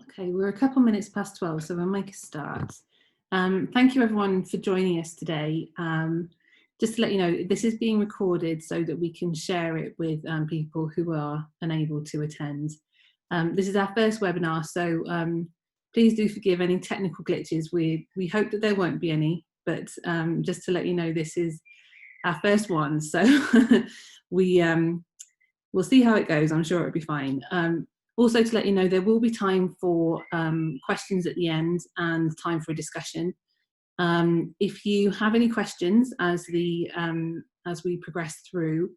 Okay, we're a couple minutes past 12, so we'll make a start. Thank you everyone for joining us today. Just to let you know, this is being recorded so that we can share it with people who are unable to attend. This is our first webinar, so please do forgive any technical glitches. We hope that there won't be any, but just to let you know, this is our first one, so we'll see how it goes. I'm sure it'll be fine. Also to let you know, there will be time for questions at the end and time for a discussion. If you have any questions as we progress through,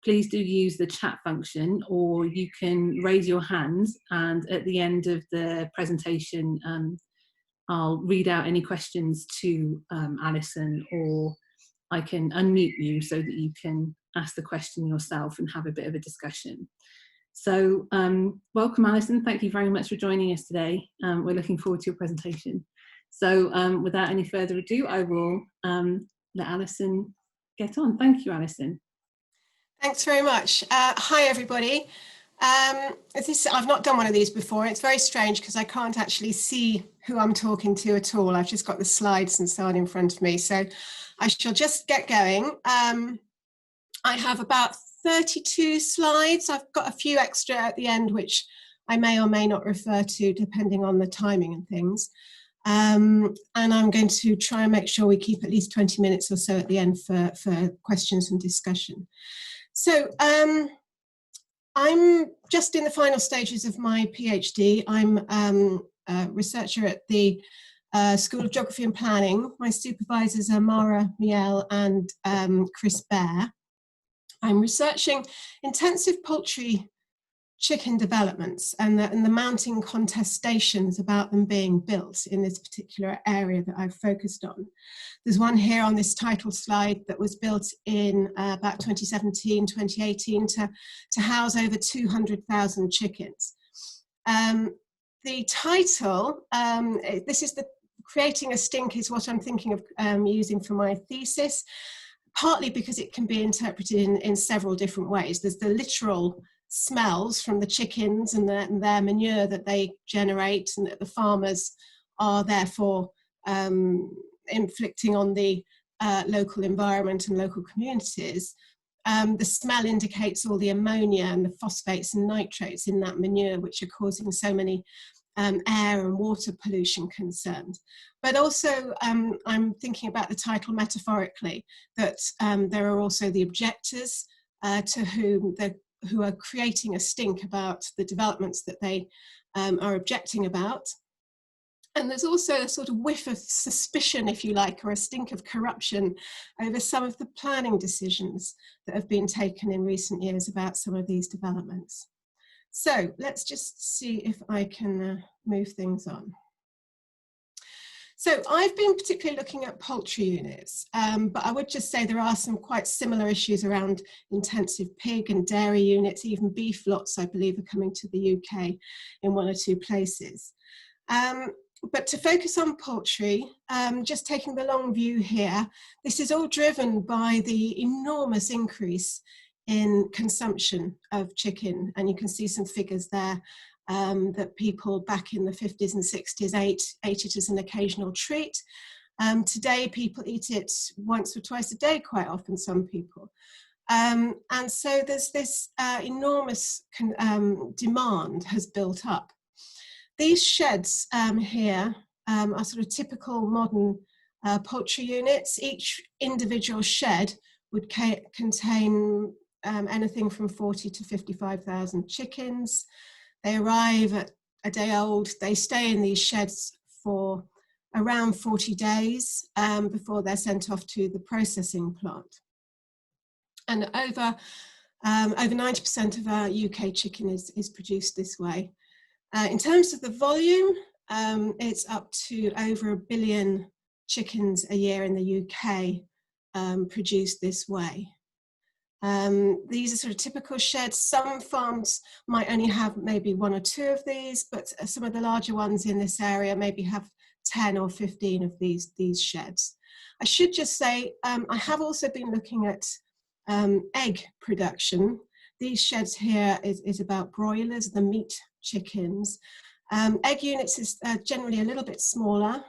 please do use the chat function, or you can raise your hand, and at the end of the presentation I'll read out any questions to Alison, or I can unmute you so that you can ask the question yourself and have a bit of a discussion. So welcome, Alison. Thank you very much for joining us today. We're looking forward to your presentation. So without any further ado, I will let Alison get on. Thank you, Alison. Thanks very much. Hi, everybody. I've not done one of these before. It's very strange because I can't actually see who I'm talking to at all. I've just got the slides and so on in front of me. So I shall just get going. I have about 32 slides. I've got a few extra at the end, which I may or may not refer to depending on the timing and things. And I'm going to try and make sure we keep at least 20 minutes or so at the end for questions and discussion. So I'm just in the final stages of my PhD. I'm a researcher at the School of Geography and Planning. My supervisors are Mara Miel and Chris Bear. I'm researching intensive poultry chicken developments and the mounting contestations about them being built in this particular area that I've focused on. There's one here on this title slide that was built in about 2017, 2018 to house over 200,000 chickens. The title, this is the creating a stink, is what I'm thinking of using for my thesis, partly because it can be interpreted in several different ways. There's the literal smells from the chickens and their manure that they generate, and that the farmers are therefore inflicting on the local environment and local communities. The smell indicates all the ammonia and the phosphates and nitrates in that manure, which are causing so many air and water pollution concerns. But also I'm thinking about the title metaphorically, that there are also the objectors who are creating a stink about the developments that they are objecting about. And there's also a sort of whiff of suspicion, if you like, or a stink of corruption over some of the planning decisions that have been taken in recent years about some of these developments. So let's just see if I can move things on. So I've been particularly looking at poultry units, but I would just say there are some quite similar issues around intensive pig and dairy units. Even beef lots, I believe, are coming to the UK in one or two places. But to focus on poultry, just taking the long view here, this is all driven by the enormous increase in consumption of chicken. And you can see some figures there that people back in the 50s and 60s ate it as an occasional treat. Today, people eat it once or twice a day, quite often, some people. And so there's this enormous demand has built up. These sheds here are sort of typical modern poultry units. Each individual shed would contain anything from 40 to 55,000 chickens. They arrive at a day old. They stay in these sheds for around 40 days before they're sent off to the processing plant. And over 90% of our UK chicken is produced this way. In terms of the volume, it's up to over 1 billion chickens a year in the UK produced this way. These are sort of typical sheds. Some farms might only have maybe 1 or 2 of these, but some of the larger ones in this area maybe have 10 or 15 of these sheds. I should just say, I have also been looking at egg production. These sheds here is about broilers, the meat chickens. Egg units is generally a little bit smaller,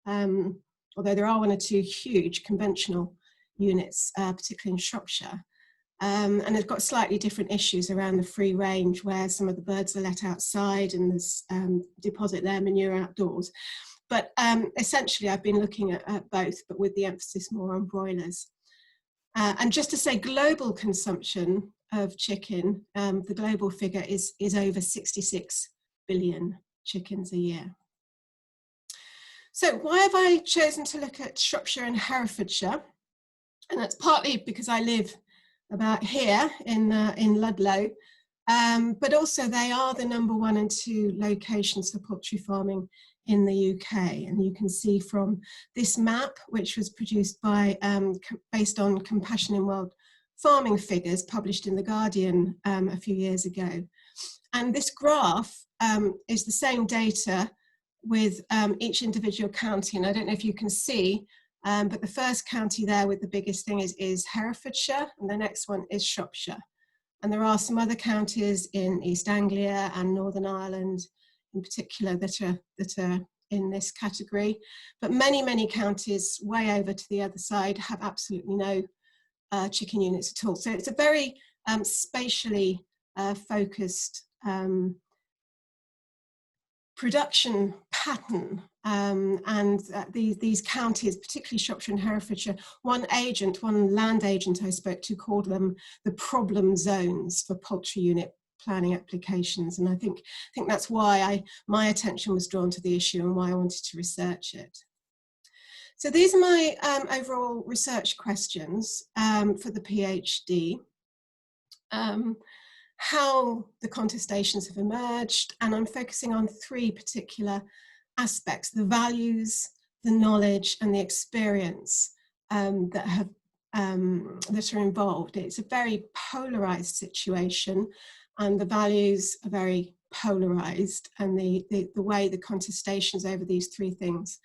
although there are 1 or 2 huge conventional units, particularly in Shropshire. And they've got slightly different issues around the free range, where some of the birds are let outside and there's deposit their manure outdoors. But essentially I've been looking at both, but with the emphasis more on broilers. And just to say, global consumption of chicken, the global figure is over 66 billion chickens a year. So why have I chosen to look at Shropshire and Herefordshire? And that's partly because I live about here in Ludlow, but also they are the #1 and 2 locations for poultry farming in the UK. And you can see from this map, which was produced by, based on Compassion in World Farming figures published in The Guardian a few years ago. And this graph is the same data with each individual county. And I don't know if you can see, but the first county there with the biggest thing is Herefordshire, and the next one is Shropshire. And there are some other counties in East Anglia and Northern Ireland in particular that are in this category. But many, many counties way over to the other side have absolutely no chicken units at all. So it's a very spatially focused production pattern, and these counties, particularly Shropshire and Herefordshire, one land agent I spoke to called them the problem zones for poultry unit planning applications, and I think that's why my attention was drawn to the issue and why I wanted to research it. So these are my overall research questions for the PhD. How the contestations have emerged, and I'm focusing on 3 particular aspects: the values, the knowledge, and the experience that are involved. It's a very polarized situation, and the values are very polarized, and the way the contestations over these 3 things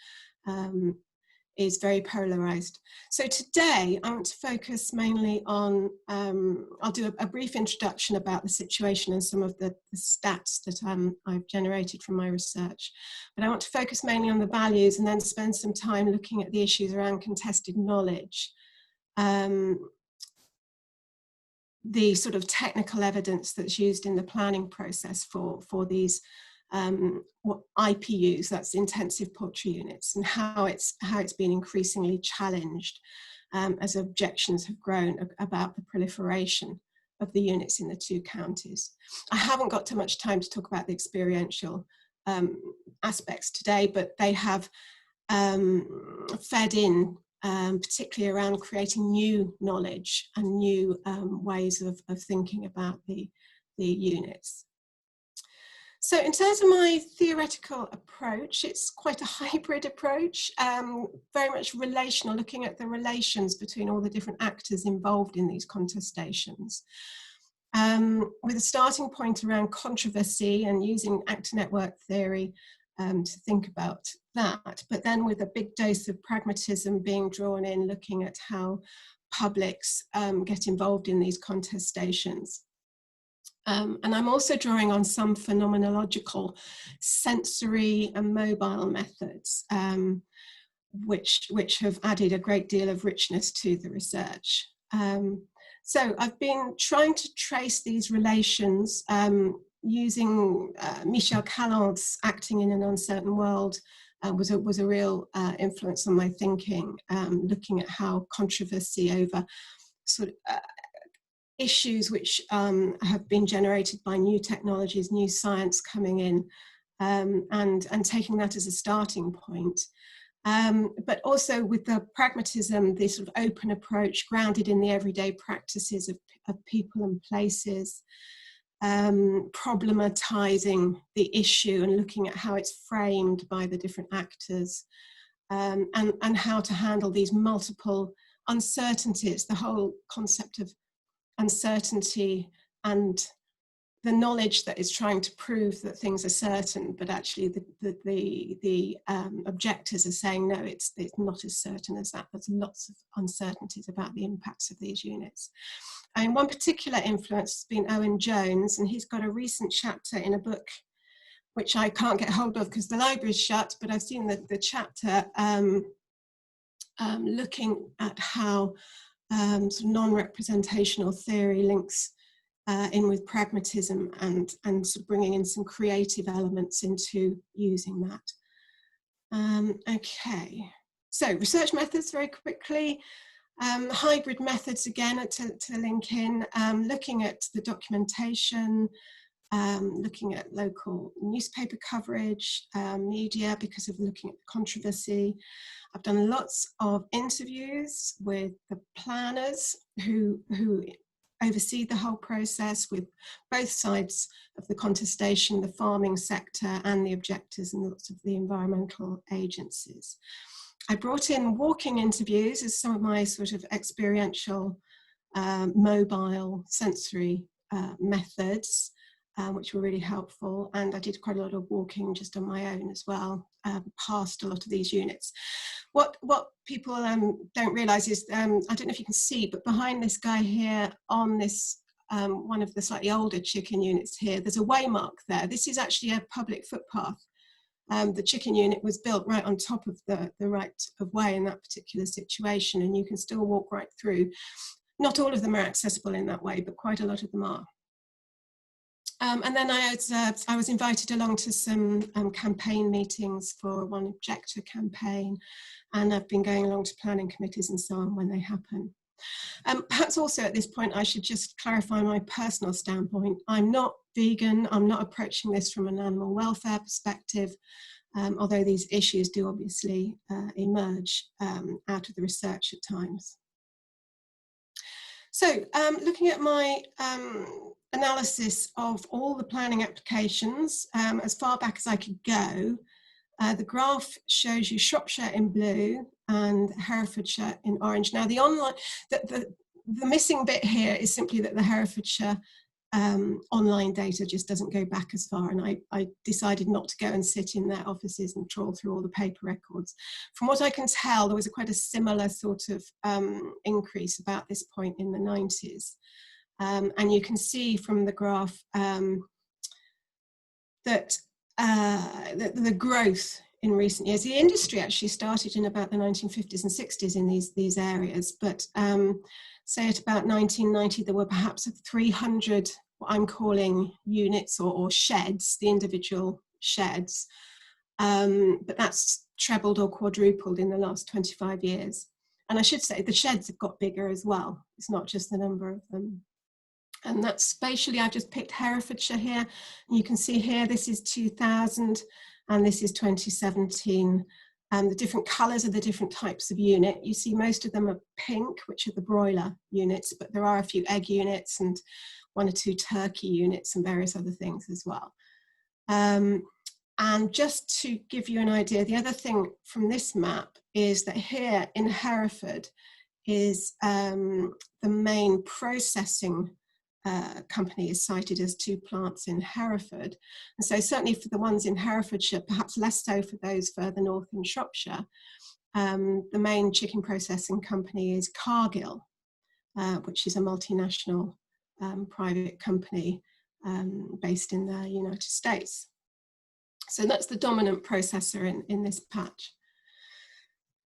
is very polarized. So today I want to focus mainly on, I'll do a brief introduction about the situation and some of the stats that I've generated from my research. But I want to focus mainly on the values and then spend some time looking at the issues around contested knowledge, the sort of technical evidence that's used in the planning process for these IPUs, that's intensive poultry units, and how it's been increasingly challenged as objections have grown about the proliferation of the units in the 2 counties. I haven't got too much time to talk about the experiential aspects today, but they have fed in, particularly around creating new knowledge and new ways of thinking about the units. So in terms of my theoretical approach, it's quite a hybrid approach, very much relational, looking at the relations between all the different actors involved in these contestations, with a starting point around controversy and using actor network theory to think about that, but then with a big dose of pragmatism being drawn in, looking at how publics get involved in these contestations. And I'm also drawing on some phenomenological, sensory and mobile methods, which have added a great deal of richness to the research. So I've been trying to trace these relations using Michel Calland's Acting in an Uncertain World was a real influence on my thinking, looking at how controversy over sort of issues which have been generated by new technologies, new science coming in, and taking that as a starting point. But also with the pragmatism, this sort of open approach grounded in the everyday practices of people and places, problematizing the issue and looking at how it's framed by the different actors, and how to handle these multiple uncertainties, the whole concept of uncertainty and the knowledge that is trying to prove that things are certain, but actually the objectors are saying, no, it's not as certain as that. There's lots of uncertainties about the impacts of these units. And one particular influence has been Owen Jones, and he's got a recent chapter in a book which I can't get hold of because the library's shut, but I've seen the chapter looking at how sort of non-representational theory links in with pragmatism and sort of bringing in some creative elements into using that. Okay, so research methods very quickly. Hybrid methods again to link in, looking at the documentation, looking at local newspaper coverage, media, because of looking at the controversy. I've done lots of interviews with the planners who oversee the whole process, with both sides of the contestation, the farming sector and the objectors and lots of the environmental agencies. I brought in walking interviews as some of my sort of experiential, mobile, sensory methods, which were really helpful. And I did quite a lot of walking just on my own as well, past a lot of these units. What people don't realise is, I don't know if you can see, but behind this guy here on this, one of the slightly older chicken units here, there's a waymark there. This is actually a public footpath. The chicken unit was built right on top of the right of way in that particular situation, and you can still walk right through. Not all of them are accessible in that way, but quite a lot of them are. And then I was invited along to some campaign meetings for one objector campaign, and I've been going along to planning committees and so on when they happen. Perhaps also at this point I should just clarify my personal standpoint. I'm not vegan, I'm not approaching this from an animal welfare perspective, although these issues do obviously emerge out of the research at times. So looking at my analysis of all the planning applications as far back as I could go, the graph shows you Shropshire in blue and Herefordshire in orange. Now the missing bit here is simply that the Herefordshire online data just doesn't go back as far, and I decided not to go and sit in their offices and trawl through all the paper records. From what I can tell, there was quite a similar sort of increase about this point in the 90s. And you can see from the graph that the growth in recent years, the industry actually started in about the 1950s and 60s in these areas, but say at about 1990 there were perhaps 300 what I'm calling units or sheds, the individual sheds, but that's trebled or quadrupled in the last 25 years. And I should say the sheds have got bigger as well, it's not just the number of them. And that's spatially, I've just picked Herefordshire here. And you can see here, this is 2000 and this is 2017. The different colours are the different types of unit. You see most of them are pink, which are the broiler units, but there are a few egg units and 1 or 2 turkey units and various other things as well. And just to give you an idea, the other thing from this map is that here in Hereford is the main processing company is cited as 2 plants in Hereford. And so certainly for the ones in Herefordshire, perhaps less so for those further north in Shropshire, the main chicken processing company is Cargill, which is a multinational private company based in the United States. So that's the dominant processor in this patch.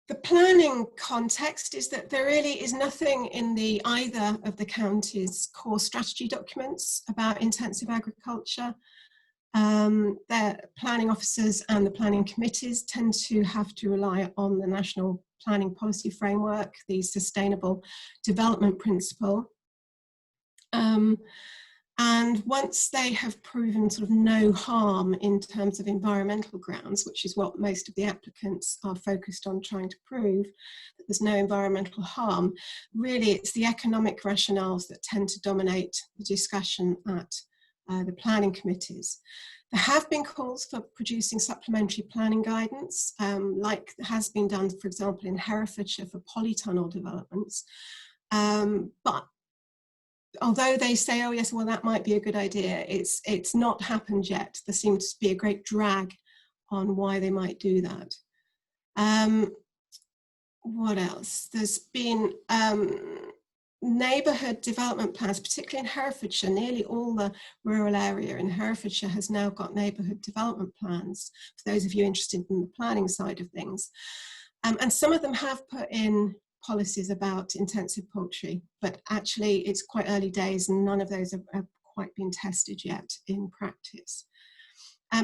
The planning context is that there really is nothing in either of the counties' core strategy documents about intensive agriculture. Their planning officers and the planning committees tend to have to rely on the National Planning Policy Framework, the Sustainable Development Principle. And once they have proven sort of no harm in terms of environmental grounds, which is what most of the applicants are focused on trying to prove, that there's no environmental harm, really it's the economic rationales that tend to dominate the discussion at the planning committees. There have been calls for producing supplementary planning guidance, like has been done, for example, in Herefordshire for polytunnel developments. But although they say, oh yes, well that might be a good idea, it's not happened yet. There seems to be a great drag on why they might do that. What else? There's been neighbourhood development plans, particularly in Herefordshire, nearly all the rural area in Herefordshire has now got neighbourhood development plans, for those of you interested in the planning side of things. And some of them have put in policies about intensive poultry, but actually it's quite early days and none of those have quite been tested yet in practice.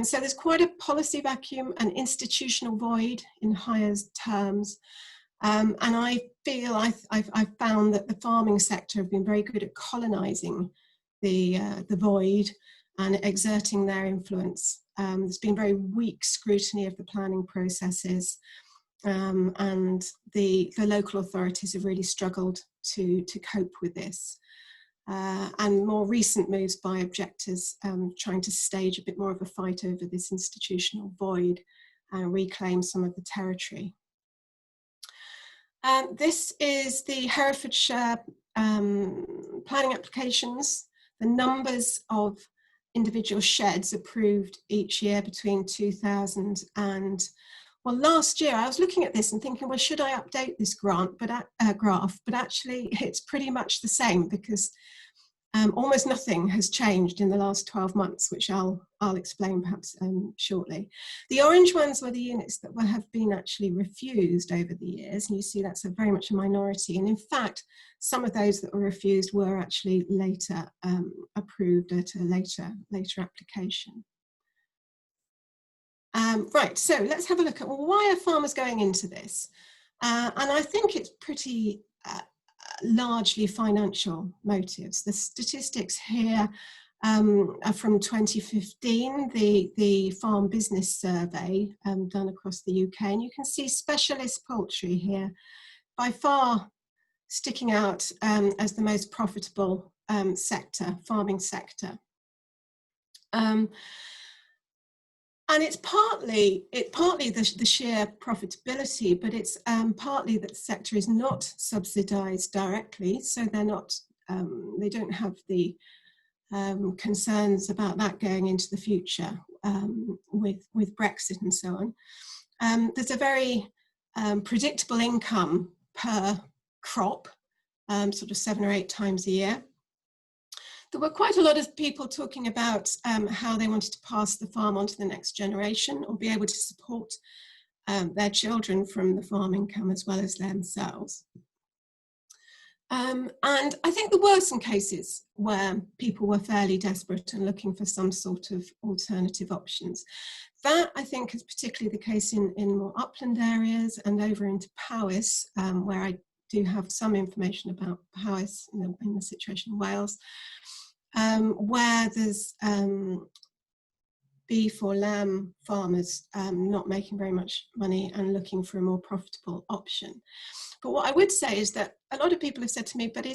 So there's quite a policy vacuum, an institutional void in Hire's terms. And I feel I've found that the farming sector have been very good at colonising the void and exerting their influence. There's been very weak scrutiny of the planning processes, and the local authorities have really struggled to cope with this. And more recent moves by Objectors trying to stage a bit more of a fight over this institutional void and reclaim some of the territory. This is the Herefordshire planning applications, the numbers of individual sheds approved each year between 2000 and, well, last year I was looking at this and thinking, well, should I update this graph? But actually it's pretty much the same, because almost nothing has changed in the last 12 months, which I'll explain perhaps shortly. The orange ones were the units that have been actually refused over the years, and you see that's very much a minority. And in fact, some of those that were refused were actually later approved at a later application. Right, so let's have a look at, well, why are farmers going into this? And I think it's pretty largely financial motives. The statistics here are from 2015, the Farm Business Survey done across the UK, and you can see specialist poultry here by far sticking out as the most profitable farming sector. And it's partly the sheer profitability, but it's partly that the sector is not subsidised directly, so they're not, they don't have the concerns about that going into the future with Brexit and so on. There's a very predictable income per crop, sort of 7 or 8 times a year. There were quite a lot of people talking about how they wanted to pass the farm on to the next generation, or be able to support their children from the farm income as well as themselves. And I think there were some cases where people were fairly desperate and looking for some sort of alternative options. That, I think, is particularly the case in more upland areas and over into Powys, where I do have some information about Powys in the situation in Wales. Where there's beef or lamb farmers not making very much money and looking for a more profitable option. But what I would say is that a lot of people have said to me, but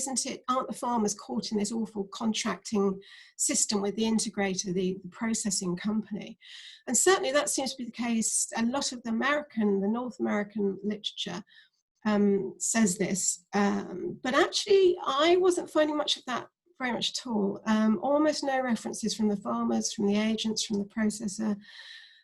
aren't the farmers caught in this awful contracting system with the integrator, the processing company? And certainly that seems to be the case. A lot of the North American literature says this, but actually I wasn't finding much of that very much at all. Almost no references from the farmers, from the agents, from the processor,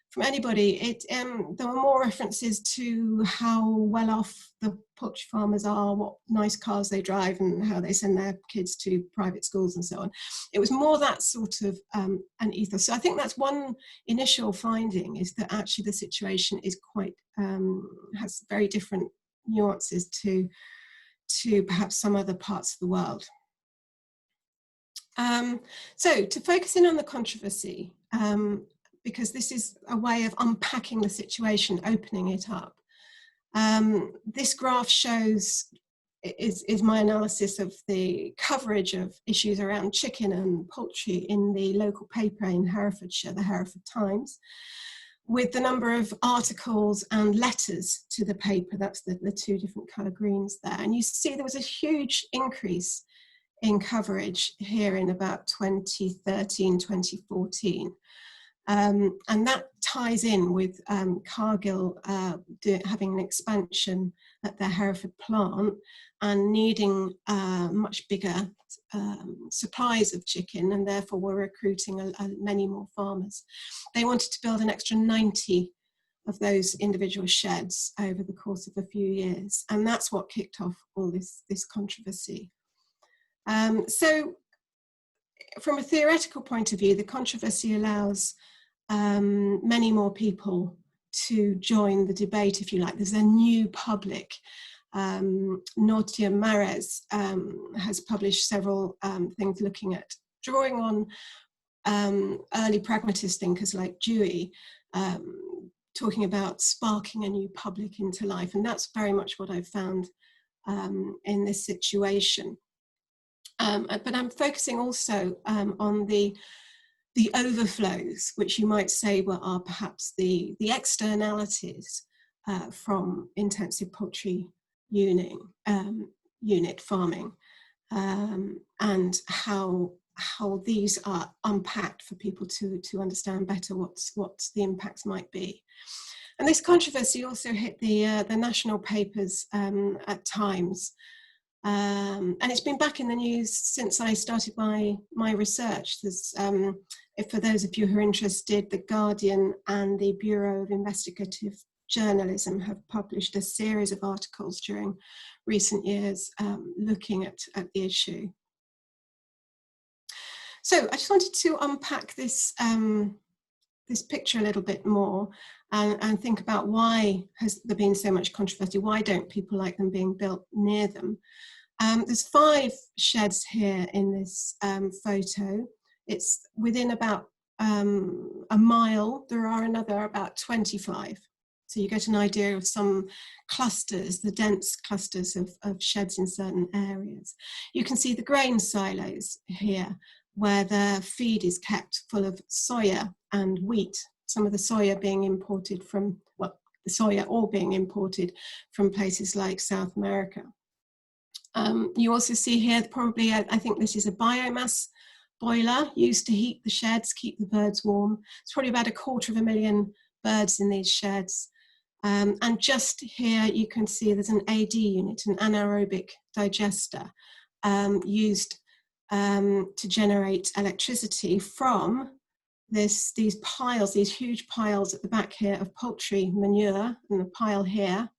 from anybody. There were more references to how well off the poultry farmers are, what nice cars they drive, and how they send their kids to private schools and so on. It was more that sort of an ethos. So I think that's one initial finding, is that actually the situation is quite, has very different nuances to perhaps some other parts of the world. So to focus in on the controversy, because this is a way of unpacking the situation, opening it up. This graph shows, is my analysis of the coverage of issues around chicken and poultry in the local paper in Herefordshire, the Hereford Times, with the number of articles and letters to the paper. That's the 2 different colour greens there. And you see there was a huge increase in coverage here in about 2013, 2014. And that ties in with Cargill having an expansion at their Hereford plant and needing much bigger supplies of chicken, and therefore were recruiting many more farmers. They wanted to build an extra 90 of those individual sheds over the course of a few years, and that's what kicked off all this controversy. So from a theoretical point of view, the controversy allows many more people to join the debate, if you like. There's a new public. Nortia Mares has published several things looking at drawing on early pragmatist thinkers like Dewey, talking about sparking a new public into life. And that's very much what I've found in this situation. But I'm focusing also on the overflows, which you might say are perhaps the externalities from intensive poultry unit farming, and how these are unpacked for people to understand better what the impacts might be. And this controversy also hit the national papers at times. And it's been back in the news since I started my research. There's, for those of you who are interested, The Guardian and the Bureau of Investigative Journalism have published a series of articles during recent years looking at the issue. So I just wanted to unpack this, this picture a little bit more and think about why has there been so much controversy? Why don't people like them being built near them? There's 5 sheds here in this photo. It's within about a mile. There are another about 25. So you get an idea of some clusters, the dense clusters of sheds in certain areas. You can see the grain silos here, where the feed is kept full of soya and wheat, some of the soya being imported from, well, the soya all being imported from places like South America. You also see here, probably, I think this is a biomass boiler used to heat the sheds, keep the birds warm. It's probably about 250,000 birds in these sheds. And just here you can see there's an AD unit, an anaerobic digester, used to generate electricity from these piles, these huge piles at the back here of poultry manure, and the pile here.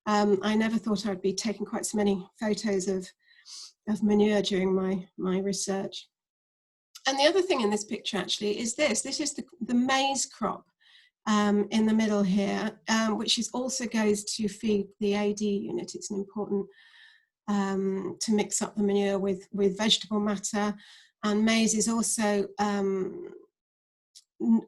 I never thought I'd be taking quite so many photos of manure during my research. And the other thing in this picture actually is this is the maize crop in the middle here, which also goes to feed the AD unit. It's an important to mix up the manure with vegetable matter, and maize is also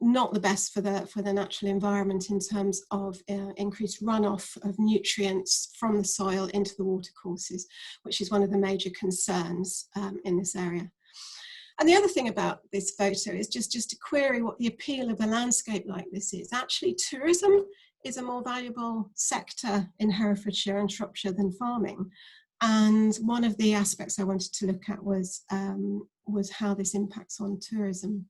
not the best for the natural environment in terms of increased runoff of nutrients from the soil into the watercourses, which is one of the major concerns in this area. And the other thing about this photo is just to query what the appeal of a landscape like this is. Actually, tourism is a more valuable sector in Herefordshire and Shropshire than farming. And one of the aspects I wanted to look at was how this impacts on tourism.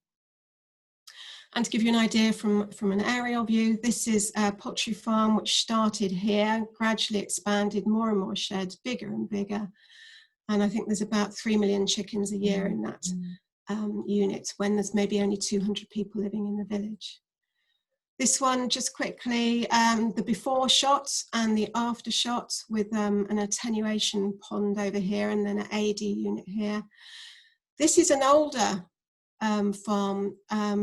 And to give you an idea from an aerial view, this is a poultry farm which started here, gradually expanded, more and more sheds, bigger and bigger. And I think there's about 3 million chickens a year in that unit, when there's maybe only 200 people living in the village. This one, just quickly, the before shot and the after shot with an attenuation pond over here and then an AD unit here. This is an older farm,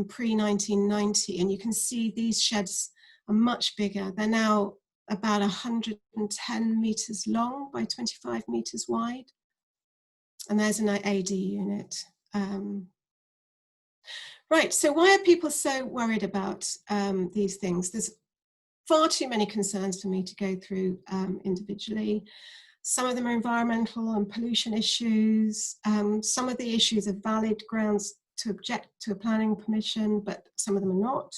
pre-1990, and you can see these sheds are much bigger. They're now about 110 metres long by 25 metres wide. And there's an AD unit. Right, so why are people so worried about these things? There's far too many concerns for me to go through individually. Some of them are environmental and pollution issues. Some of the issues are valid grounds to object to a planning permission, but some of them are not.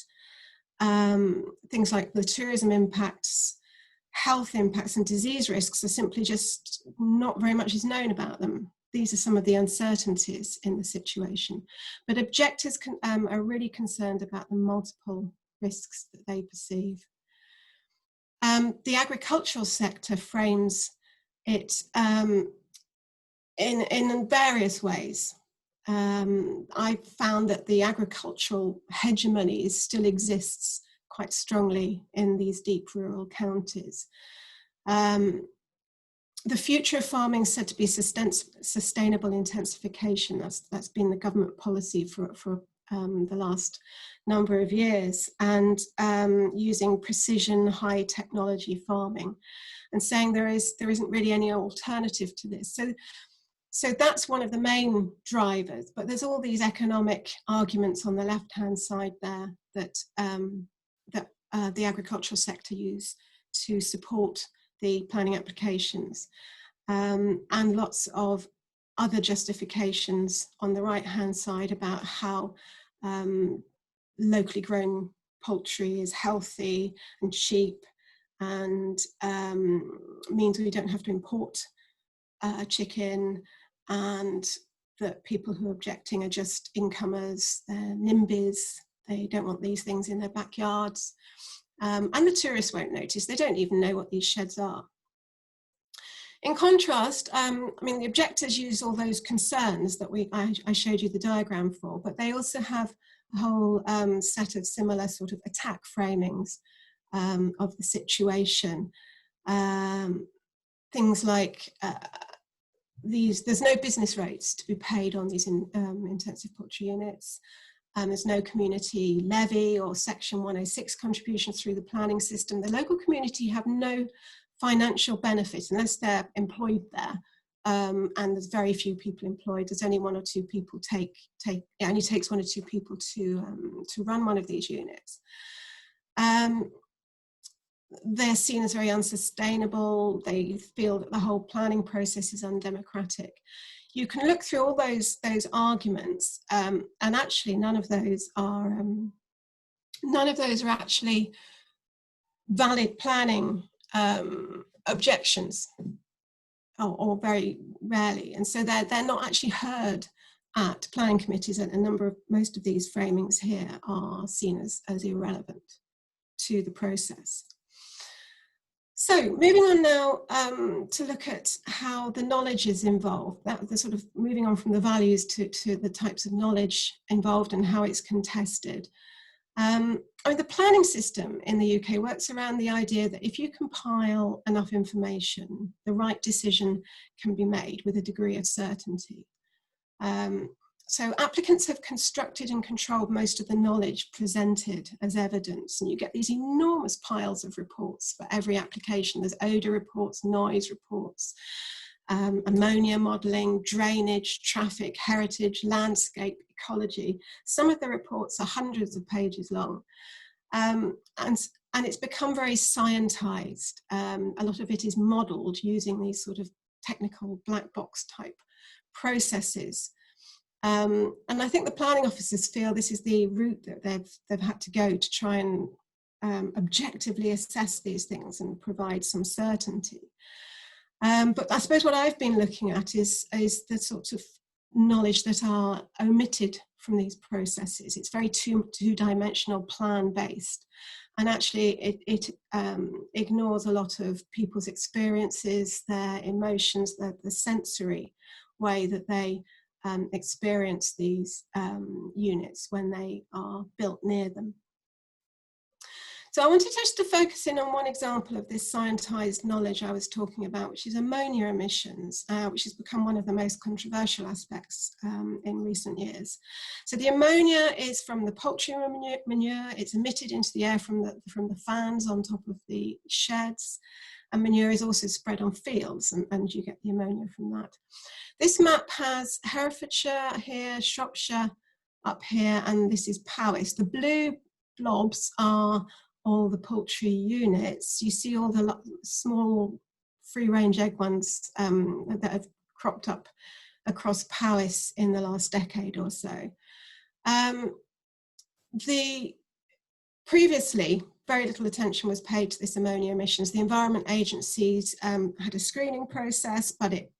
Things like the tourism impacts, health impacts and disease risks are simply just not very much is known about them. These are some of the uncertainties in the situation. But objectors are really concerned about the multiple risks that they perceive. The agricultural sector frames it in various ways. I found that the agricultural hegemony still exists quite strongly in these deep rural counties. The future of farming is said to be sustainable intensification. That's been the government policy for the last number of years, and using precision, high technology farming, and saying there isn't really any alternative to this. So that's one of the main drivers. But there's all these economic arguments on the left-hand side there that the agricultural sector use to support the planning applications, and lots of other justifications on the right-hand side about how locally grown poultry is healthy and cheap, and means we don't have to import chicken, and that people who are objecting are just incomers, they're NIMBYs, they don't want these things in their backyards. And the tourists won't notice, they don't even know what these sheds are. In contrast, I mean, the objectors use all those concerns that I showed you the diagram for, but they also have a whole set of similar sort of attack framings of the situation. Things like there's no business rates to be paid on these intensive poultry units. There's no community levy or Section 106 contributions through the planning system. The local community have no financial benefit unless they're employed there, and there's very few people employed. There's only one or two people it only takes one or two people to run one of these units. They're seen as very unsustainable. They feel that the whole planning process is undemocratic. You can look through all those arguments, and actually none of those are actually valid planning objections, or very rarely, and so they're not actually heard at planning committees. And most of these framings here are seen as irrelevant to the process. So moving on now to look at how the knowledge is involved, the sort of moving on from the values to the types of knowledge involved and how it's contested. I mean, the planning system in the UK works around the idea that if you compile enough information, the right decision can be made with a degree of certainty. So applicants have constructed and controlled most of the knowledge presented as evidence, and you get these enormous piles of reports for every application. There's odour reports, noise reports, ammonia modelling, drainage, traffic, heritage, landscape, ecology. Some of the reports are hundreds of pages long, and it's become very scientised. A lot of it is modelled using these sort of technical black box type processes. And I think the planning officers feel this is the route that they've had to go to try and objectively assess these things and provide some certainty. But I suppose what I've been looking at is the sorts of knowledge that are omitted from these processes. It's very two-dimensional, plan-based, and actually it ignores a lot of people's experiences, their emotions, the sensory way that they experience these units when they are built near them. So I wanted just to focus in on one example of this scientised knowledge I was talking about, which is ammonia emissions, which has become one of the most controversial aspects in recent years. So the ammonia is from the poultry manure. It's emitted into the air from the fans on top of the sheds. And manure is also spread on fields, and you get the ammonia from that. This map has Herefordshire here, Shropshire up here, and this is Powys. The blue blobs are all the poultry units. You see all the small free-range egg ones that have cropped up across Powys in the last decade or so. Previously, very little attention was paid to this ammonia emissions. The environment agencies had a screening process, but it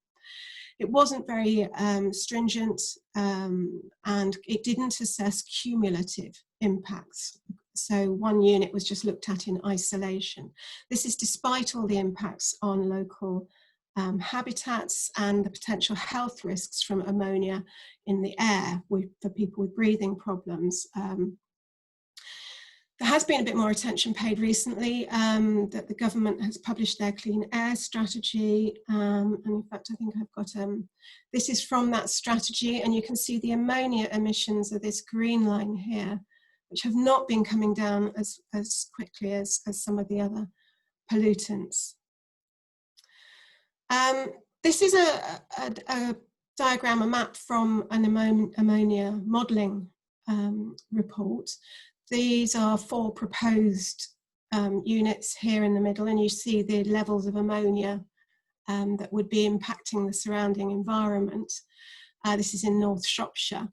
wasn't very stringent, and it didn't assess cumulative impacts. So one unit was just looked at in isolation. This is despite all the impacts on local habitats and the potential health risks from ammonia in the air for people with breathing problems. There has been a bit more attention paid recently, that the government has published their clean air strategy, and in fact I think I've got, this is from that strategy, and you can see the ammonia emissions are this green line here, which have not been coming down as quickly as some of the other pollutants. This is a diagram, a map from an ammonia modelling report. These are 4 proposed units here in the middle, and you see the levels of ammonia that would be impacting the surrounding environment. This is in North Shropshire.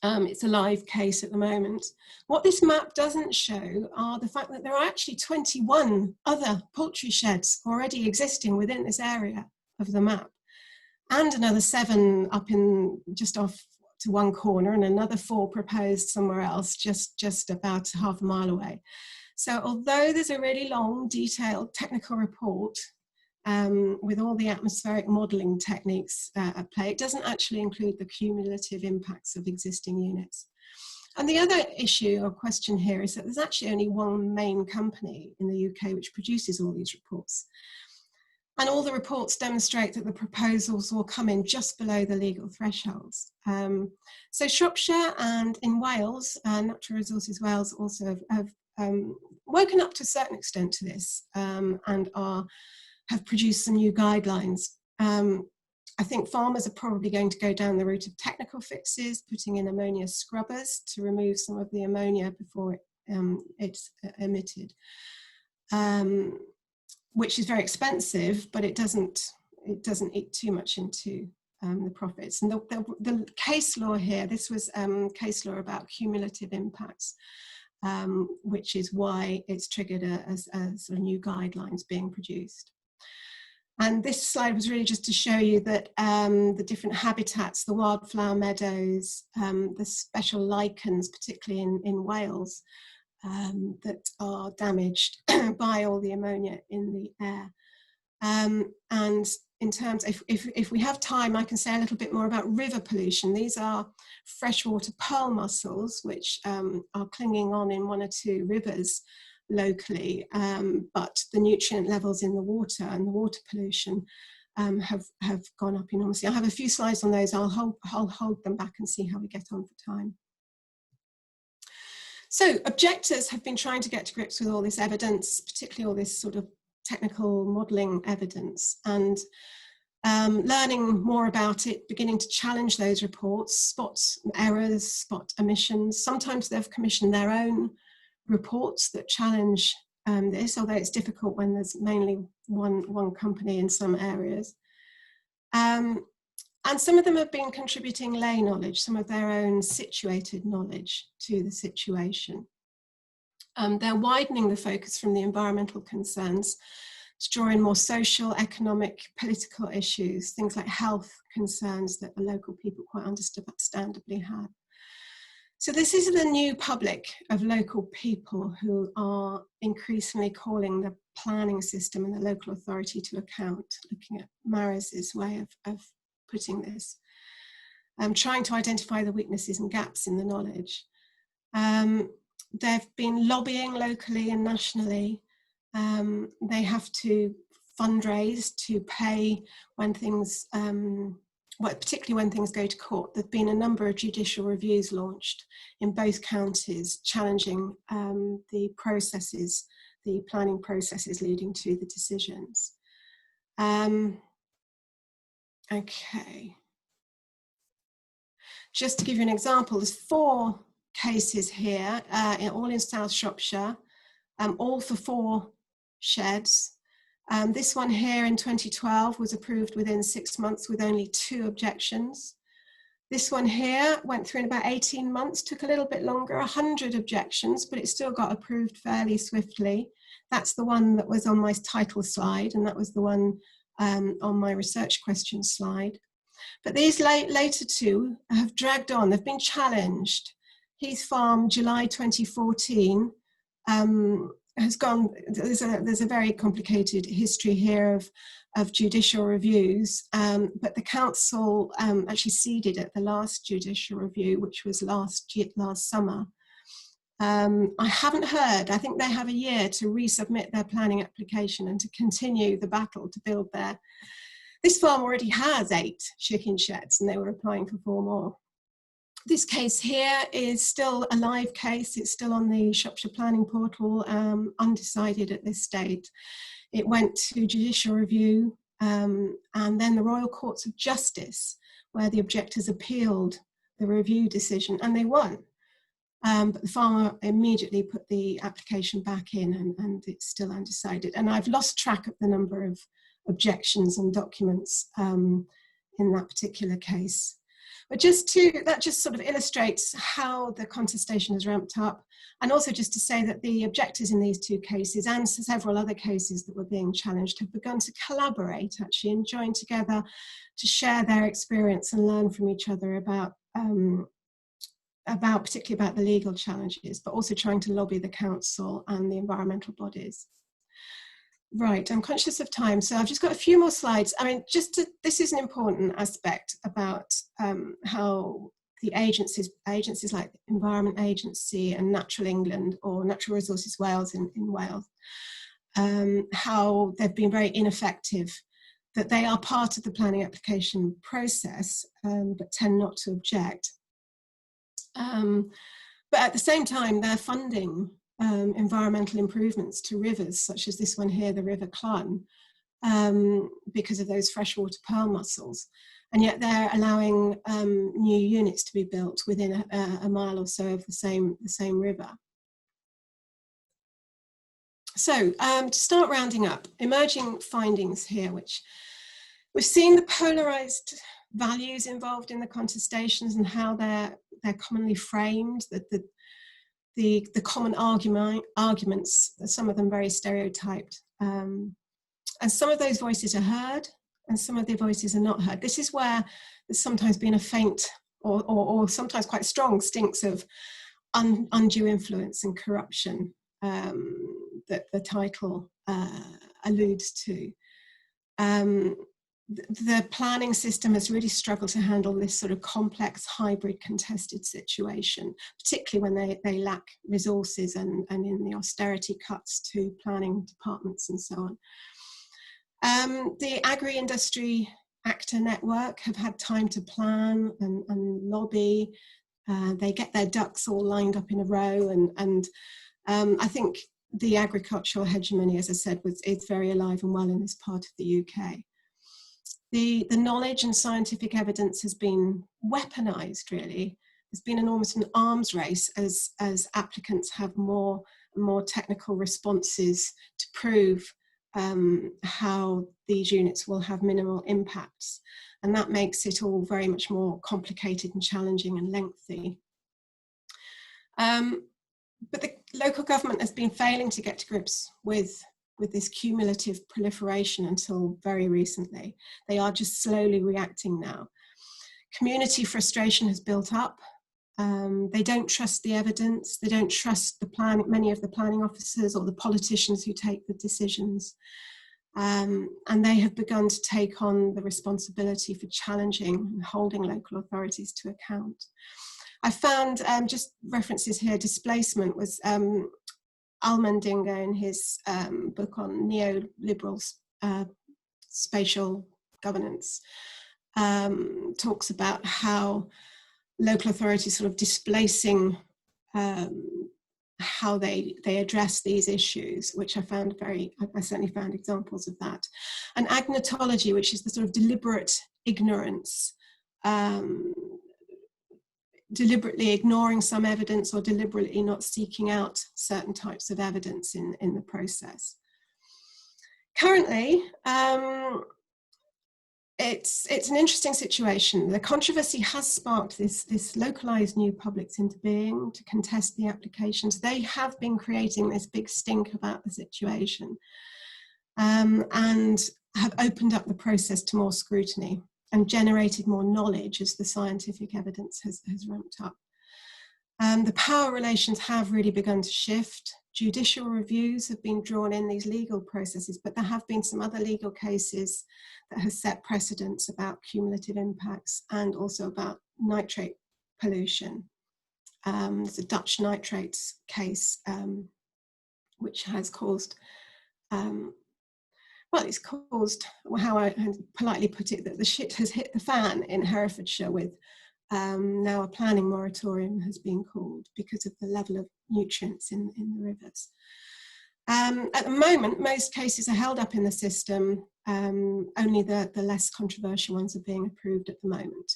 It's a live case at the moment. What this map doesn't show are the fact that there are actually 21 other poultry sheds already existing within this area of the map, and another 7 up in just off to one corner, and another 4 proposed somewhere else, just about half a mile away. So although there's a really long, detailed technical report with all the atmospheric modelling techniques at play, it doesn't actually include the cumulative impacts of existing units. And the other issue or question here is that there's actually only one main company in the UK which produces all these reports. And all the reports demonstrate that the proposals will come in just below the legal thresholds. So Shropshire and in Wales, Natural Resources Wales also have woken up to a certain extent to this, and have produced some new guidelines. I think farmers are probably going to go down the route of technical fixes, putting in ammonia scrubbers to remove some of the ammonia before it's emitted. Which is very expensive, but it doesn't eat too much into the profits. And the case law here, this was case law about cumulative impacts, which is why it's triggered a sort of new guidelines being produced. And this slide was really just to show you that the different habitats, the wildflower meadows, the special lichens, particularly in Wales, that are damaged by all the ammonia in the air. And in terms, if we have time, I can say a little bit more about river pollution. These are freshwater pearl mussels, which are clinging on in 1 or 2 rivers locally, but the nutrient levels in the water and the water pollution have gone up enormously. I have a few slides on those. I'll hold them back and see how we get on for time. So objectors have been trying to get to grips with all this evidence, particularly all this sort of technical modelling evidence, and learning more about it, beginning to challenge those reports, spot errors, spot omissions. Sometimes they've commissioned their own reports that challenge this, although it's difficult when there's mainly one company in some areas. And some of them have been contributing lay knowledge, some of their own situated knowledge to the situation. They're widening the focus from the environmental concerns to draw in more social, economic, political issues, things like health concerns that the local people quite understandably have. So this is the new public of local people who are increasingly calling the planning system and the local authority to account, looking at Maris's way of putting this, trying to identify the weaknesses and gaps in the knowledge. They've been lobbying locally and nationally. They have to fundraise to pay when things, particularly when things go to court. There have been a number of judicial reviews launched in both counties, challenging the processes, the planning processes leading to the decisions. Okay. Just to give you an example, there's 4 cases here, all in South Shropshire, all for 4 sheds. This one here in 2012 was approved within 6 months with only 2 objections. This one here went through in about 18 months, took a little bit longer, 100 objections, but it still got approved fairly swiftly. That's the one that was on my title slide, and that was the one on my research questions slide. But these later 2 have dragged on, they've been challenged. Heath Farm, July 2014, has gone, there's a very complicated history here of judicial reviews, but the council actually ceded at the last judicial review, which was last summer, I haven't heard. I think they have a year to resubmit their planning application and to continue the battle to build their. This farm already has 8 chicken sheds and they were applying for 4 more. This case here is still a live case. It's still on the Shropshire Planning Portal, undecided at this stage. It went to judicial review and then the Royal Courts of Justice, where the objectors appealed the review decision and they won. But the farmer immediately put the application back in and it's still undecided. And I've lost track of the number of objections and documents in that particular case. But that just sort of illustrates how the contestation has ramped up. And also just to say that the objectors in these 2 cases and several other cases that were being challenged have begun to collaborate actually and join together to share their experience and learn from each other particularly about the legal challenges, but also trying to lobby the council and the environmental bodies. Right, I'm conscious of time, so I've just got a few more slides. I mean, this is an important aspect about how the agencies like the Environment Agency and Natural England or Natural Resources Wales in Wales, how they've been very ineffective, that they are part of the planning application process, but tend not to object. But at the same time, they're funding environmental improvements to rivers, such as this one here, the River Clun, because of those freshwater pearl mussels. And yet they're allowing new units to be built within a mile or so of the same river. So to start rounding up, emerging findings here, which we've seen the polarized values involved in the contestations and how they're commonly framed, the common arguments, some of them very stereotyped. And some of those voices are heard and some of the voices are not heard. This is where there's sometimes been a faint or sometimes quite strong stinks of undue influence and corruption that the title alludes to. The planning system has really struggled to handle this sort of complex hybrid contested situation, particularly when they lack resources and in the austerity cuts to planning departments and so on. The agri-industry actor network have had time to plan and lobby. They get their ducks all lined up in a row and I think the agricultural hegemony, as I said, is very alive and well in this part of the UK. The knowledge and scientific evidence has been weaponized, really. There's been almost an arms race as applicants have more and more technical responses to prove how these units will have minimal impacts. And that makes it all very much more complicated and challenging and lengthy. But the local government has been failing to get to grips with this cumulative proliferation until very recently. They are just slowly reacting now. Community frustration has built up. They don't trust the evidence. They don't trust many of the planning officers or the politicians who take the decisions. And they have begun to take on the responsibility for challenging and holding local authorities to account. I found just references here, displacement was Almendinger in his book on neoliberal spatial governance talks about how local authorities sort of displacing how they address these issues, which I certainly found examples of that. And agnotology, which is the sort of deliberate ignorance, deliberately ignoring some evidence or deliberately not seeking out certain types of evidence in the process. Currently, it's an interesting situation. The controversy has sparked this localised new publics into being to contest the applications. They have been creating this big stink about the situation and have opened up the process to more scrutiny and generated more knowledge as the scientific evidence has ramped up. The power relations have really begun to shift. Judicial reviews have been drawn in these legal processes, but there have been some other legal cases that have set precedents about cumulative impacts and also about nitrate pollution. There's a Dutch nitrates case, which has caused, well, it's caused, how I politely put it, that the shit has hit the fan in Herefordshire with now a planning moratorium has been called because of the level of nutrients in the rivers. At the moment, most cases are held up in the system. Only the less controversial ones are being approved at the moment.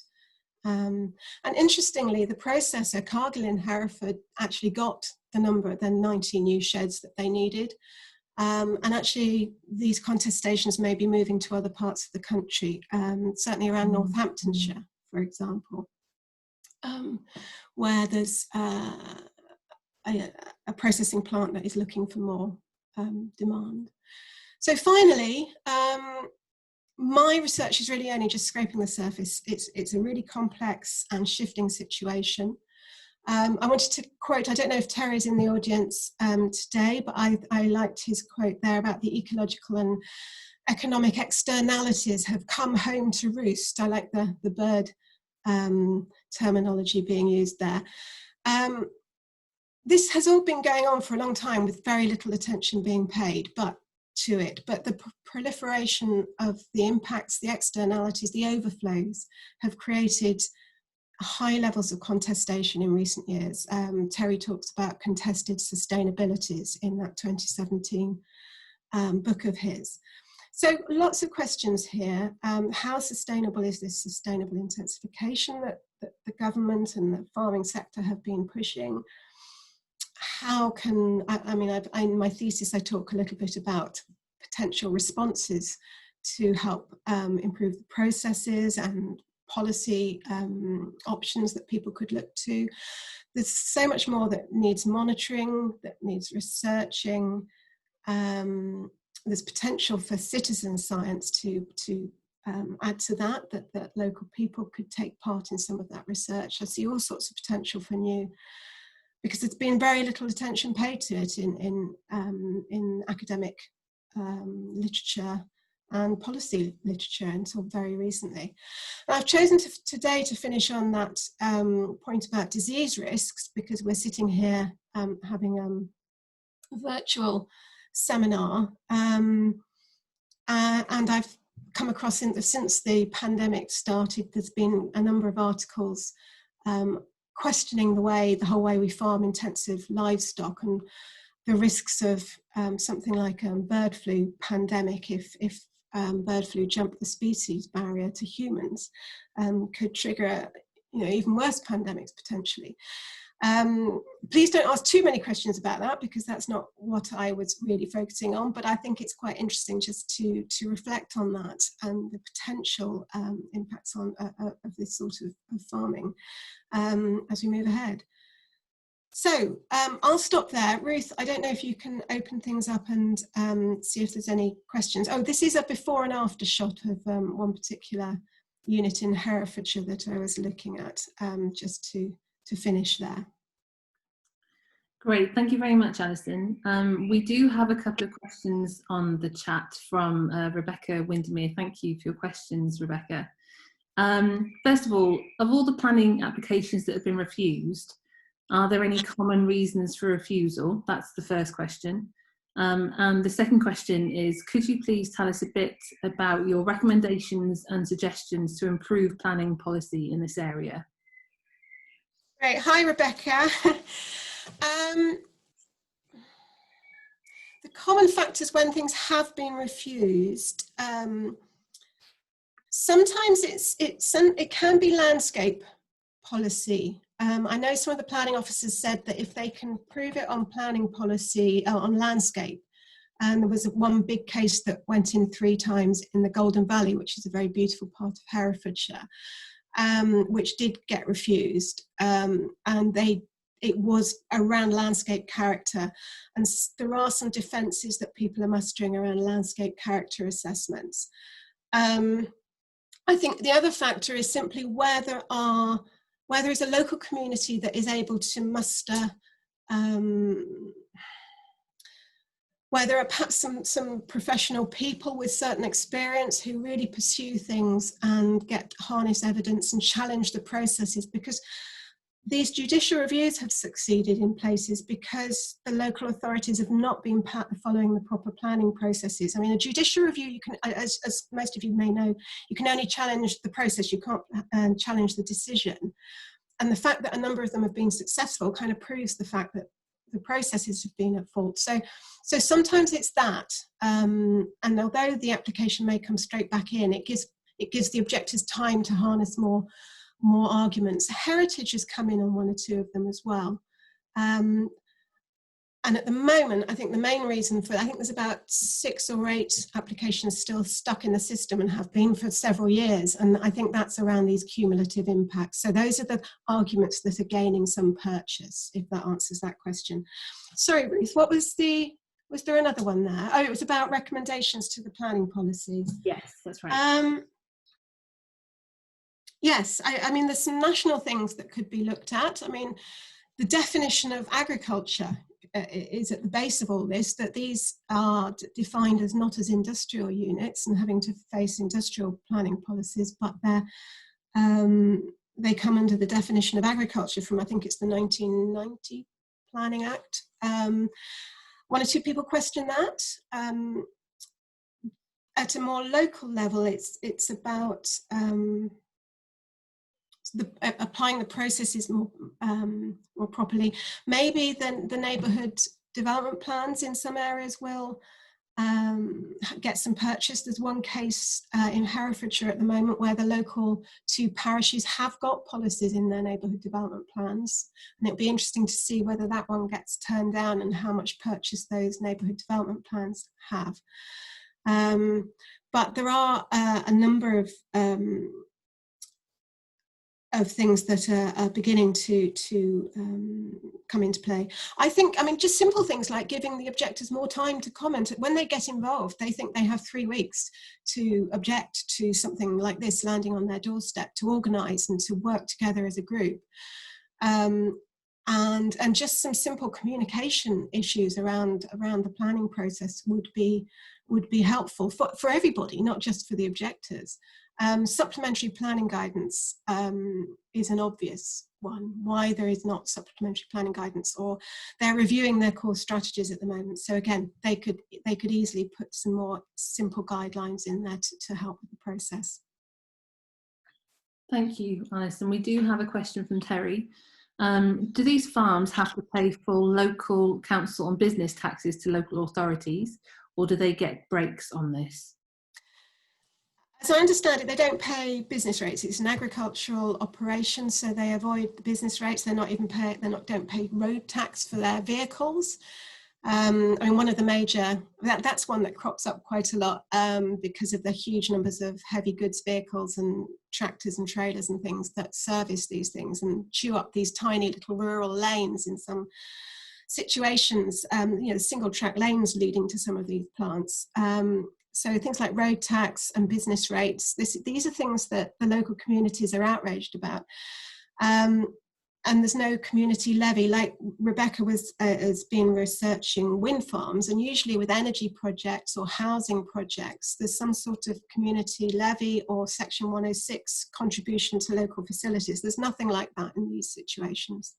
And interestingly, the processor, Cargill in Hereford, actually got the 90 new sheds that they needed. And actually, these contestations may be moving to other parts of the country, certainly around Northamptonshire, for example, where there's a processing plant that is looking for more demand. So finally, my research is really only just scraping the surface. It's a really complex and shifting situation. I wanted to quote, I don't know if Terry's in the audience today, but I liked his quote there about the ecological and economic externalities have come home to roost. I like the bird terminology being used there. This has all been going on for a long time with very little attention being paid to it, but the proliferation of the impacts, the externalities, the overflows have created high levels of contestation in recent years. Terry talks about contested sustainabilities in that 2017 book of his. So lots of questions here. How sustainable is this sustainable intensification that the government and the farming sector have been pushing? How can, in my thesis, I talk a little bit about potential responses to help improve the processes and policy options that people could look to. There's so much more that needs monitoring, that needs researching. There's potential for citizen science to add to that local people could take part in some of that research. I see all sorts of potential for new, because there's been very little attention paid to it in academic literature and policy literature until very recently. And I've chosen today to finish on that point about disease risks, because we're sitting here having a virtual seminar, and I've come across, since the pandemic started, there's been a number of articles questioning the whole way we farm intensive livestock and the risks of something like a bird flu pandemic if bird flu jumped the species barrier to humans, could trigger even worse pandemics potentially. Please don't ask too many questions about that, because that's not what I was really focusing on, but I think it's quite interesting just to reflect on that and the potential impacts of this sort of farming as we move ahead. So I'll stop there. Ruth, I don't know if you can open things up and see if there's any questions. Oh, this is a before and after shot of one particular unit in Herefordshire that I was looking at, just to finish there. Great, thank you very much, Alison. We do have a couple of questions on the chat from Rebecca Windermere. Thank you for your questions, Rebecca. First of all the planning applications that have been refused, are there any common reasons for refusal? That's the first question. And the second question is, could you please tell us a bit about your recommendations and suggestions to improve planning policy in this area? Great, hi Rebecca. The common factors when things have been refused, sometimes it can be landscape policy. I know some of the planning officers said that if they can prove it on planning policy, on landscape, and there was one big case that went in 3 times in the Golden Valley, which is a very beautiful part of Herefordshire, which did get refused, and it was around landscape character, and there are some defences that people are mustering around landscape character assessments. I think the other factor is simply where there is a local community that is able to muster, where there are perhaps some professional people with certain experience who really pursue things and harness evidence and challenge the processes, because these judicial reviews have succeeded in places because the local authorities have not been following the proper planning processes. I mean, a judicial review, you can, as most of you may know, you can only challenge the process, you can't challenge the decision. And the fact that a number of them have been successful kind of proves the fact that the processes have been at fault. So sometimes it's that, and although the application may come straight back in, it gives the objectors time to harness more arguments. Heritage has come in on one or two of them as well. And at the moment, I think the main reason for, I think there's about 6 or 8 applications still stuck in the system and have been for several years. And I think that's around these cumulative impacts. So those are the arguments that are gaining some purchase, if that answers that question. Sorry, Ruth, was there another one there? Oh, it was about recommendations to the planning policies. Yes, that's right. Yes, I mean, there's some national things that could be looked at. I mean, the definition of agriculture is at the base of all this, that these are defined as not as industrial units and having to face industrial planning policies, but they come under the definition of agriculture from, I think it's the 1990 Planning Act. 1 or 2 people question that. At a more local level, it's about applying the processes more properly. Maybe the neighbourhood development plans in some areas will get some purchase. There's one case in Herefordshire at the moment where the local 2 parishes have got policies in their neighbourhood development plans, and it'll be interesting to see whether that one gets turned down and how much purchase those neighbourhood development plans have. But there are a number of things that are beginning to come into play. I mean, just simple things like giving the objectors more time to comment. When they get involved, they think they have 3 weeks to object to something like this landing on their doorstep, to organise and to work together as a group. And just some simple communication issues around the planning process would be helpful for everybody, not just for the objectors. Supplementary planning guidance is an obvious one. Why there is not supplementary planning guidance, or they're reviewing their core strategies at the moment. So again, they could easily put some more simple guidelines in there to help with the process. Thank you, Alison. We do have a question from Terry. Do these farms have to pay full local council and business taxes to local authorities, or do they get breaks on this? As I understand it, they don't pay business rates. It's an agricultural operation, so they avoid the business rates. They're not even don't pay road tax for their vehicles. I mean, one of the major, that's one that crops up quite a lot because of the huge numbers of heavy goods vehicles and tractors and trailers and things that service these things and chew up these tiny little rural lanes in some situations, single track lanes leading to some of these plants. So things like road tax and business rates, these are things that the local communities are outraged about. And there's no community levy. Like Rebecca has been researching wind farms, and usually with energy projects or housing projects, there's some sort of community levy or Section 106 contribution to local facilities. There's nothing like that in these situations.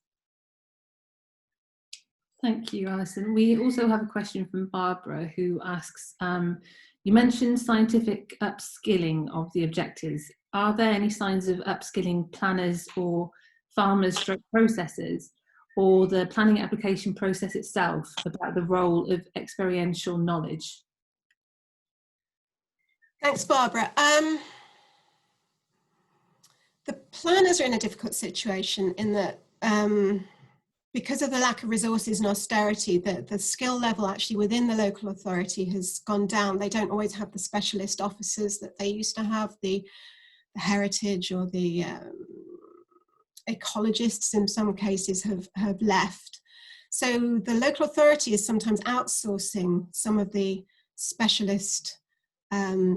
Thank you, Alison. We also have a question from Barbara, who asks, you mentioned scientific upskilling of the objectors. Are there any signs of upskilling planners or farmers stroke processors, or the planning application process itself, about the role of experiential knowledge? Thanks, Barbara. The planners are in a difficult situation in that because of the lack of resources and austerity, the skill level actually within the local authority has gone down. They don't always have the specialist officers that they used to have, the heritage or the ecologists in some cases have left. So the local authority is sometimes outsourcing some of the specialist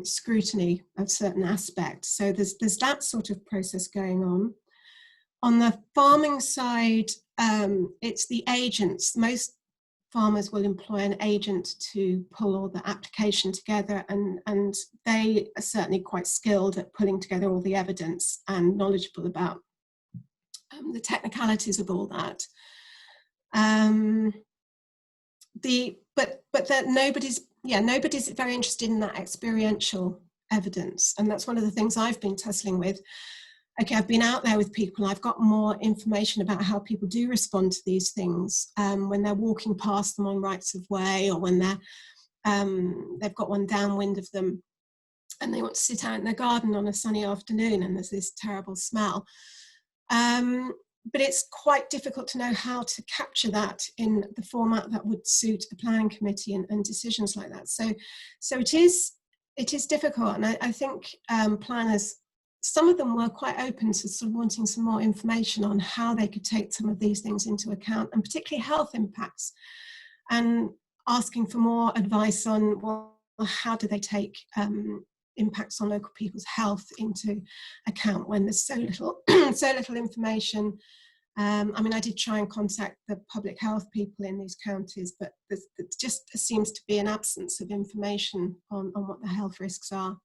scrutiny of certain aspects. So there's that sort of process going on. On the farming side, it's the agents. Most farmers will employ an agent to pull all the application together, and they are certainly quite skilled at pulling together all the evidence and knowledgeable about the technicalities of all that. But that nobody's very interested in that experiential evidence, and that's one of the things I've been tussling with. Okay, I've been out there with people, I've got more information about how people do respond to these things when they're walking past them on rights of way, or when they've got one downwind of them and they want to sit out in their garden on a sunny afternoon and there's this terrible smell. But it's quite difficult to know how to capture that in the format that would suit the planning committee and decisions like that. So it is difficult, and I think planners, some of them were quite open to sort of wanting some more information on how they could take some of these things into account, and particularly health impacts, and asking for more advice on, well, how do they take impacts on local people's health into account when there's so little information. I mean, I did try and contact the public health people in these counties, but there just seems to be an absence of information on what the health risks are.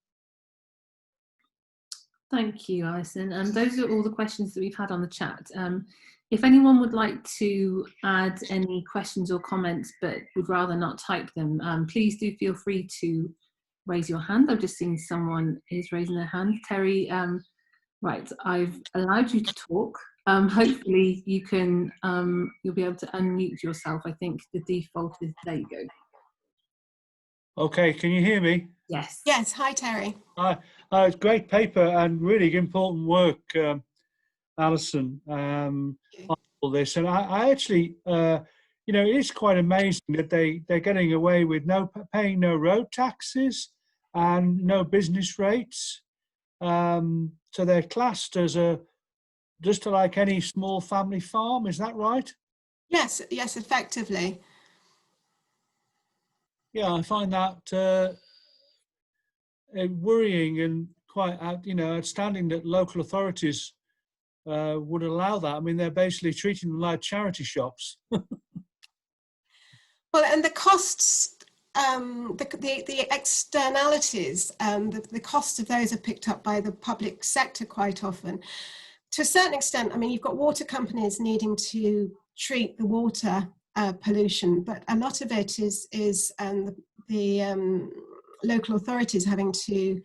Thank you, Alison. Those are all the questions that we've had on the chat. If anyone would like to add any questions or comments but would rather not type them, please do feel free to raise your hand. I've just seen someone is raising their hand. Terry, right, I've allowed you to talk. Hopefully you can, you'll be able to unmute yourself. I think the default is, there you go. Okay, can you hear me? Yes. Yes, hi Terry. It's great paper and really important work, Alison, on all this. And I actually, you know, it is quite amazing that they're getting away with paying no road taxes and no business rates. So they're classed as just like any small family farm. Is that right? Yes, effectively. Yeah, I find that worrying and quite, you know, outstanding that local authorities would allow that. I mean, they're basically treating them like charity shops. Well, and the costs, the externalities, the costs of those are picked up by the public sector quite often. To a certain extent, I mean, you've got water companies needing to treat the water pollution, but a lot of it is the local authorities having to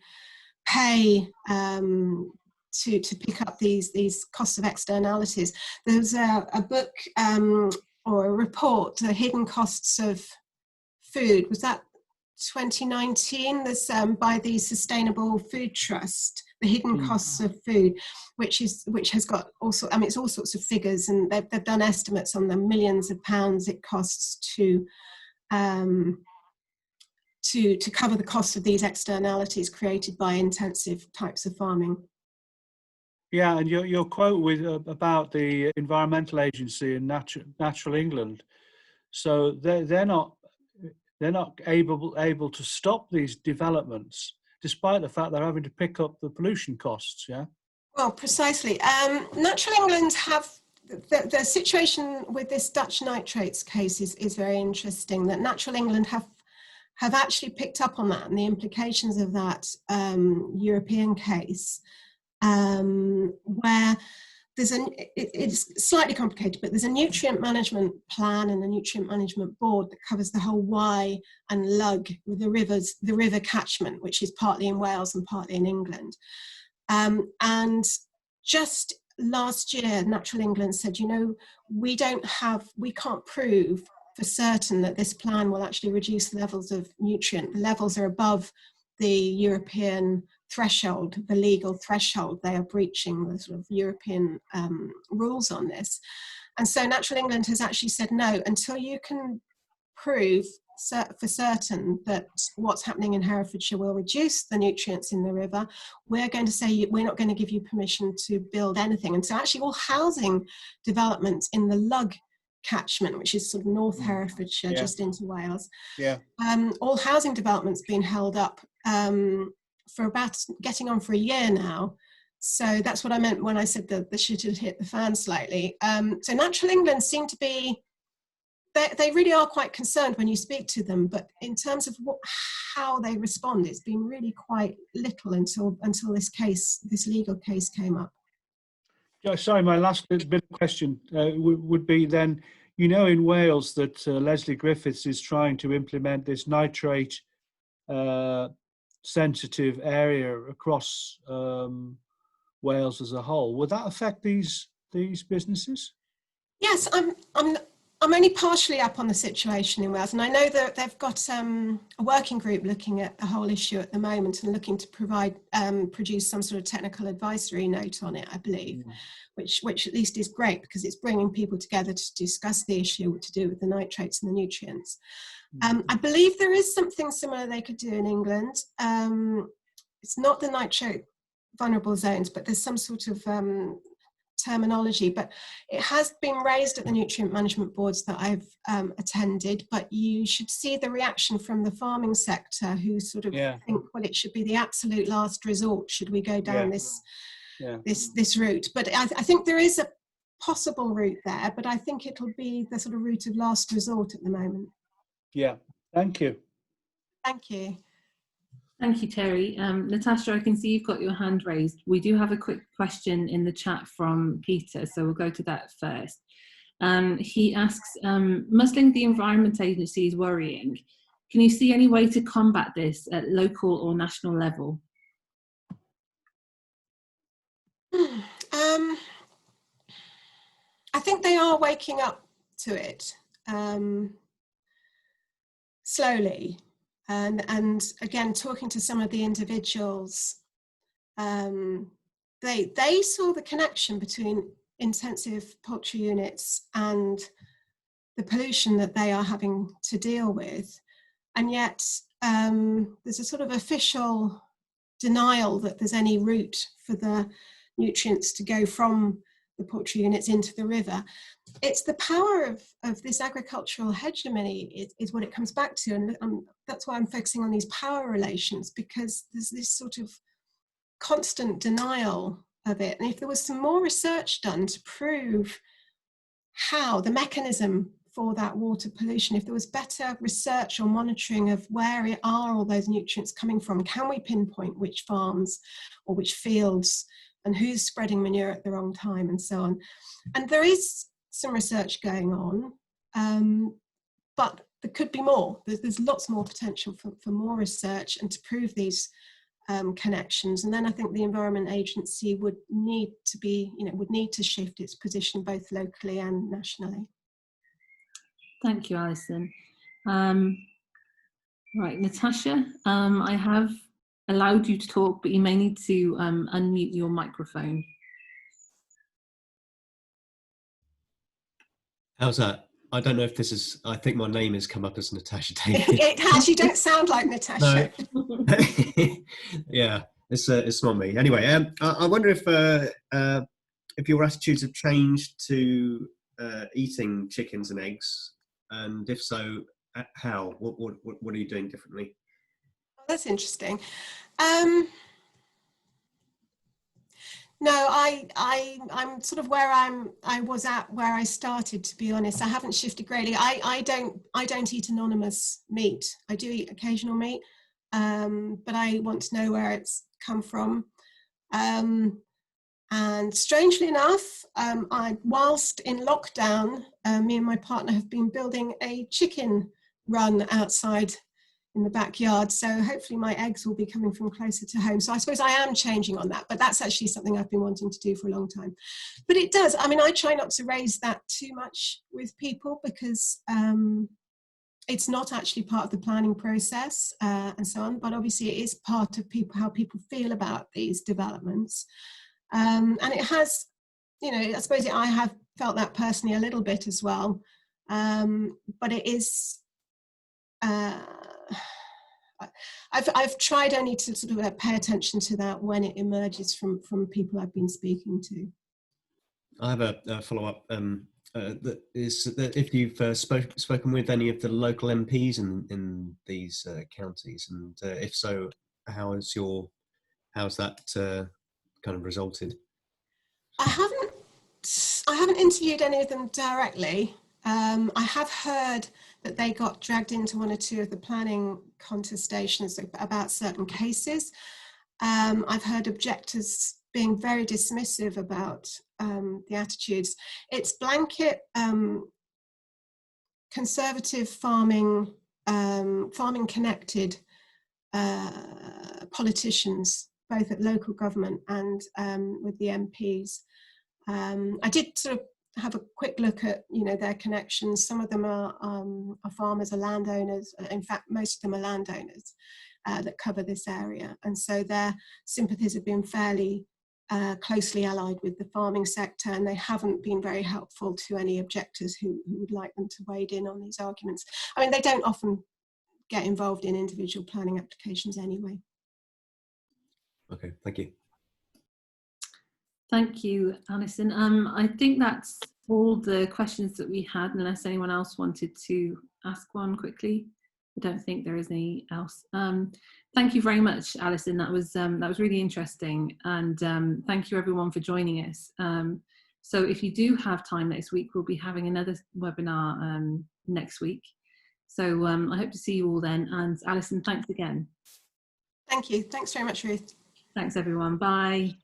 pay to pick up these costs of externalities. There's a book or a report, The Hidden Costs of Food. Was that 2019? There's by the Sustainable Food Trust, The Hidden Costs of Food, which has got also, I mean, it's all sorts of figures, and they've done estimates on the millions of pounds it costs to cover the cost of these externalities created by intensive types of farming. Yeah, and your quote about the Environmental Agency and Natural England, so they're not able to stop these developments, despite the fact they're having to pick up the pollution costs. Yeah. Well, precisely. Natural England have the situation with this Dutch nitrates case is very interesting. That Natural England have actually picked up on that and the implications of that European case. Where it's slightly complicated, but there's a nutrient management plan and a nutrient management board that covers the whole Wye and Lug, the river catchment, which is partly in Wales and partly in England. And just last year, Natural England said, you know, we can't prove for certain that this plan will actually reduce the levels of nutrient. The levels are above the European threshold, the legal threshold. They are breaching the sort of European rules on this. And so Natural England has actually said, no, until you can prove for certain that what's happening in Herefordshire will reduce the nutrients in the river, we're going to say we're not going to give you permission to build anything. And so actually all housing developments in the Lug catchment, which is sort of North Herefordshire, just into Wales, all housing developments being held up for about getting on for a year now. So that's what I meant when I said that the shit had hit the fan slightly. So Natural England seem to be, they really are quite concerned when you speak to them, but in terms of how they respond, it's been really quite little until this legal case came up. Yeah, sorry, my last bit of question would be then, you know, in Wales that Leslie Griffiths is trying to implement this nitrate sensitive area across Wales as a whole. Would that affect these businesses? Yes, I'm only partially up on the situation in Wales, and I know that they've got a working group looking at the whole issue at the moment and looking to produce some sort of technical advisory note on it, I believe, which at least is great because it's bringing people together to discuss the issue to do with the nitrates and the nutrients. I believe there is something similar they could do in England. It's not the nitrate vulnerable zones, but there's some sort of terminology, but it has been raised at the nutrient management boards that I've attended, but you should see the reaction from the farming sector who sort of think, well, it should be the absolute last resort should we go down this route. But I think there is a possible route there, but I think it'll be the sort of route of last resort at the moment. Yeah, thank you. Thank you. Thank you, Terry. Natasha, I can see you've got your hand raised. We do have a quick question in the chat from Peter, so we'll go to that first. He asks, muzzling the Environment Agency is worrying. Can you see any way to combat this at local or national level? I think they are waking up to it slowly. And again, talking to some of the individuals, they saw the connection between intensive poultry units and the pollution that they are having to deal with. And yet there's a sort of official denial that there's any route for the nutrients to go from the poultry units into the river. It's the power of this agricultural hegemony is what it comes back to, and that's why I'm focusing on these power relations, because there's this sort of constant denial of it. And if there was some more research done to prove how the mechanism for that water pollution, if there was better research or monitoring of where are all those nutrients coming from, can we pinpoint which farms or which fields and who's spreading manure at the wrong time and so on. And there is some research going on, but there could be more. There's lots more potential for more research and to prove these connections. And then I think the Environment Agency would need to be, would need to shift its position both locally and nationally. Thank you, Alison. Right, Natasha, I have allowed you to talk, but you may need to unmute your microphone. How's that? I don't know if this is, I think my name has come up as Natasha David. It has, you don't sound like Natasha. No. Yeah, it's not me. Anyway, I wonder if your attitudes have changed to eating chickens and eggs, and if so, how? What are you doing differently? That's interesting. No, I'm sort of where I was at where I started, to be honest. I haven't shifted greatly. I don't eat anonymous meat. I do eat occasional meat, but I want to know where it's come from. And strangely enough, whilst in lockdown, me and my partner have been building a chicken run outside in the backyard, so hopefully my eggs will be coming from closer to home. So I suppose I am changing on that, but that's actually something I've been wanting to do for a long time. But it does, I mean, I try not to raise that too much with people because it's not actually part of the planning process and so on, but obviously it is part of how people feel about these developments. And it has, I suppose I have felt that personally a little bit as well, but it is, I've tried only to sort of pay attention to that when it emerges from people I've been speaking to. I have a follow-up. That is that if you've spoken with any of the local MPs in these counties, and if so, how's that kind of resulted? I haven't interviewed any of them directly. I have heard that they got dragged into one or two of the planning contestations about certain cases. I've heard objectors being very dismissive about the attitudes. It's blanket conservative farming, farming connected politicians, both at local government and with the MPs. I did sort of have a quick look at, you know, their connections. Some of them are farmers, are landowners. In fact, most of them are landowners that cover this area, and so their sympathies have been fairly closely allied with the farming sector, and they haven't been very helpful to any objectors who would like them to wade in on these arguments. I mean, they don't often get involved in individual planning applications anyway. Okay, thank you. Thank you, Alison. I think that's all the questions that we had, unless anyone else wanted to ask one quickly. I don't think there is any else. Thank you very much, Alison. That was really interesting, and thank you everyone for joining us. So if you do have time next week, we'll be having another webinar next week. So I hope to see you all then. And Alison, thanks again. Thank you. Thanks very much, Ruth. Thanks everyone. Bye.